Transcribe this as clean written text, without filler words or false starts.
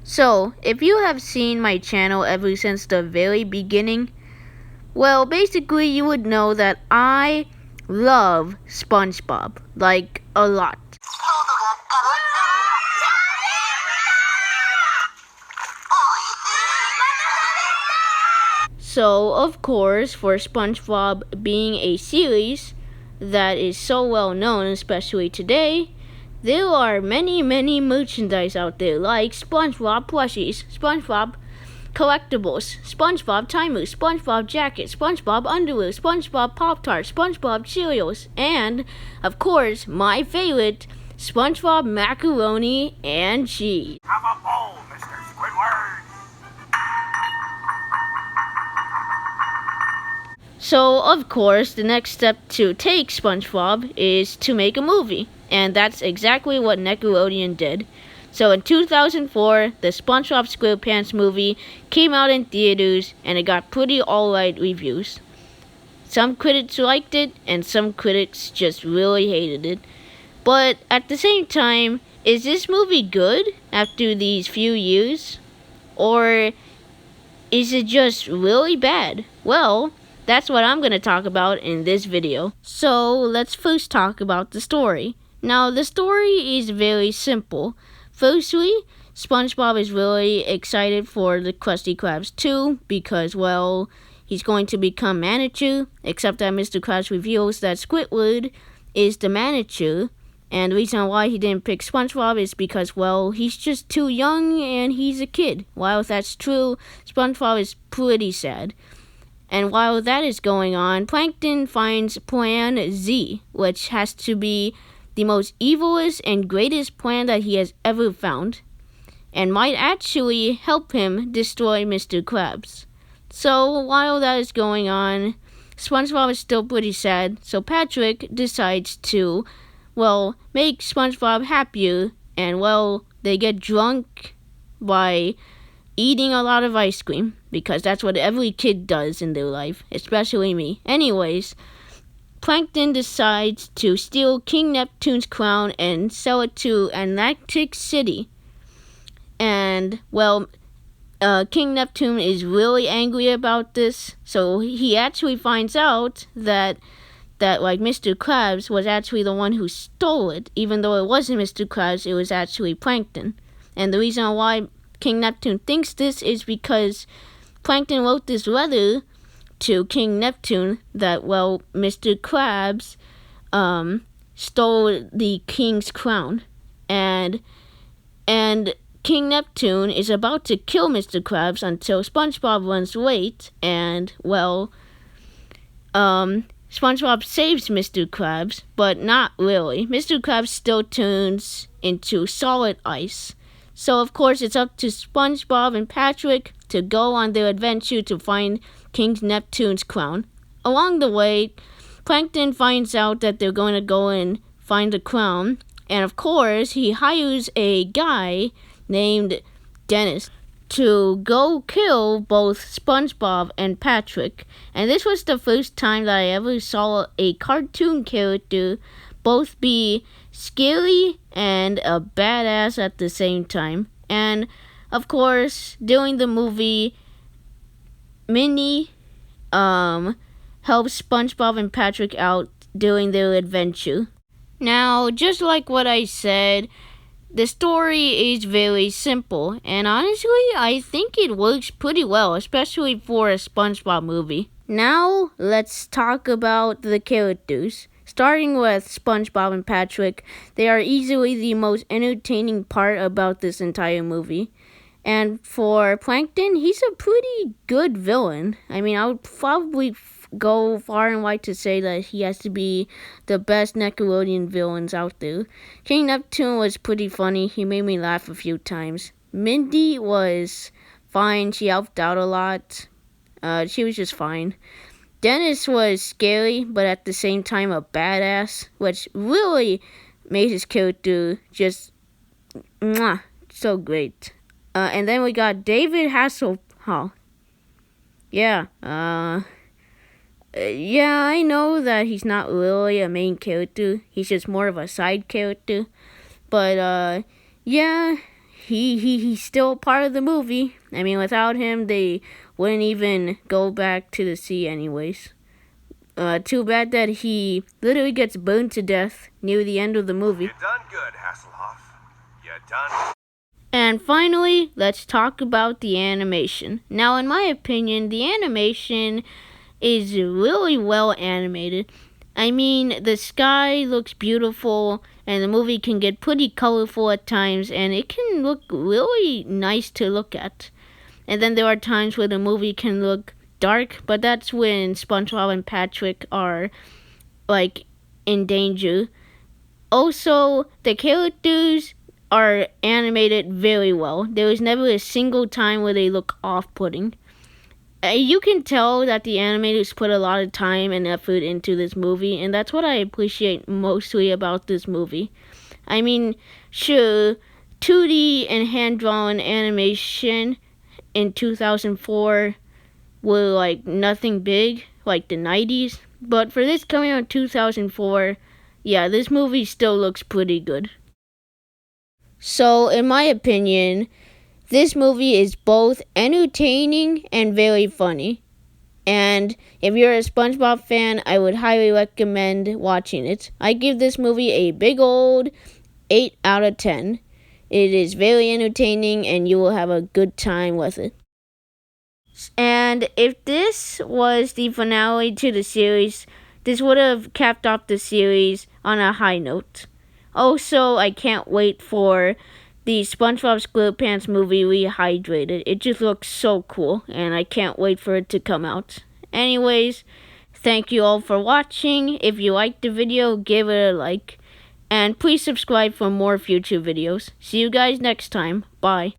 So, if you have seen my channel ever since the very beginning, well, basically you would know that I love Spongebob, like a lot. So, of course, for Spongebob being a series that is so well known, especially today, there are many merchandise out there like Spongebob plushies, Spongebob collectibles, Spongebob timers, Spongebob jackets, Spongebob underwear, Spongebob Pop-Tarts, Spongebob cereals, and, of course, my favorite, Spongebob macaroni and cheese. Have a bowl, Mr. Squidward! So, of course, the next step to take SpongeBob is to make a movie, and that's exactly what Nickelodeon did. So in 2004, the SpongeBob SquarePants movie came out in theaters, and it got pretty alright reviews. Some critics liked it, and some critics just really hated it. But at the same time, is this movie good after these few years? Or is it just really bad? Well, that's what I'm going to talk about in this video. So let's first talk about the story. Now the story is very simple. Firstly, SpongeBob is really excited for the Krusty Krabs 2 because, well, he's going to become manager, except that Mr. Krabs reveals that Squidward is the manager. And the reason why he didn't pick SpongeBob is because, well, he's just too young and he's a kid. While if that's true, SpongeBob is pretty sad. And while that is going on, Plankton finds Plan Z, which has to be the most evilest and greatest plan that he has ever found, and might actually help him destroy Mr. Krabs. So while that is going on, SpongeBob is still pretty sad, so Patrick decides to, well, make SpongeBob happier, and, well, they get drunk by eating a lot of ice cream, because that's what every kid does in their life, especially me. Anyways, Plankton decides to steal King Neptune's crown and sell it to Atlantic City. And, well, King Neptune is really angry about this, so he actually finds out that like Mr. Krabs was actually the one who stole it, even though it wasn't Mr. Krabs, it was actually Plankton. And the reason why King Neptune thinks this is because Plankton wrote this letter to King Neptune that, well, Mr. Krabs stole the king's crown, and King Neptune is about to kill Mr. Krabs until SpongeBob runs late, and, well, SpongeBob saves Mr. Krabs, but not really. Mr. Krabs still turns into solid ice. So, of course, it's up to SpongeBob and Patrick to go on their adventure to find King Neptune's crown. Along the way, Plankton finds out that they're going to go and find the crown. And, of course, he hires a guy named Dennis to go kill both SpongeBob and Patrick. And this was the first time that I ever saw a cartoon character both be scary and a badass at the same time. And of course, during the movie, Minnie helps SpongeBob and Patrick out during their adventure. Now, just like what I said, the story is very simple, and honestly, I think it works pretty well, especially for a SpongeBob movie. Now, let's talk about the characters. Starting with SpongeBob and Patrick, they are easily the most entertaining part about this entire movie. And for Plankton, he's a pretty good villain. I mean, I would probably go far and wide to say that he has to be the best Nickelodeon villains out there. King Neptune was pretty funny. He made me laugh a few times. Mindy was fine. She helped out a lot. She was just fine. Dennis was scary, but at the same time a badass, which really made his character just so great. And then we got David Hasselhoff. Yeah, I know that he's not really a main character. He's just more of a side character. But, yeah, he's still part of the movie. I mean, without him, they wouldn't even go back to the sea anyways. Too bad that he literally gets burned to death near the end of the movie. You done good, Hasselhoff. You done. And finally, let's talk about the animation. Now, in my opinion, the animation is really well animated. I mean, the sky looks beautiful, and the movie can get pretty colorful at times, and it can look really nice to look at. And then there are times where the movie can look dark, but that's when SpongeBob and Patrick are, like, in danger. Also, the characters are animated very well. There was never a single time where they look off-putting. You can tell that the animators put a lot of time and effort into this movie, and that's what I appreciate mostly about this movie. I mean, sure, 2D and hand-drawn animation in 2004 were like nothing big, like the 90s, but for this coming out in 2004, yeah, this movie still looks pretty good. So, in my opinion, this movie is both entertaining and very funny. And if you're a SpongeBob fan, I would highly recommend watching it. I give this movie a big old 8 out of 10. It is very entertaining and you will have a good time with it. And if this was the finale to the series, this would have capped off the series on a high note. Also, I can't wait for the SpongeBob SquarePants movie Rehydrated. It just looks so cool, and I can't wait for it to come out. Anyways, thank you all for watching. If you liked the video, give it a like. And please subscribe for more future videos. See you guys next time. Bye.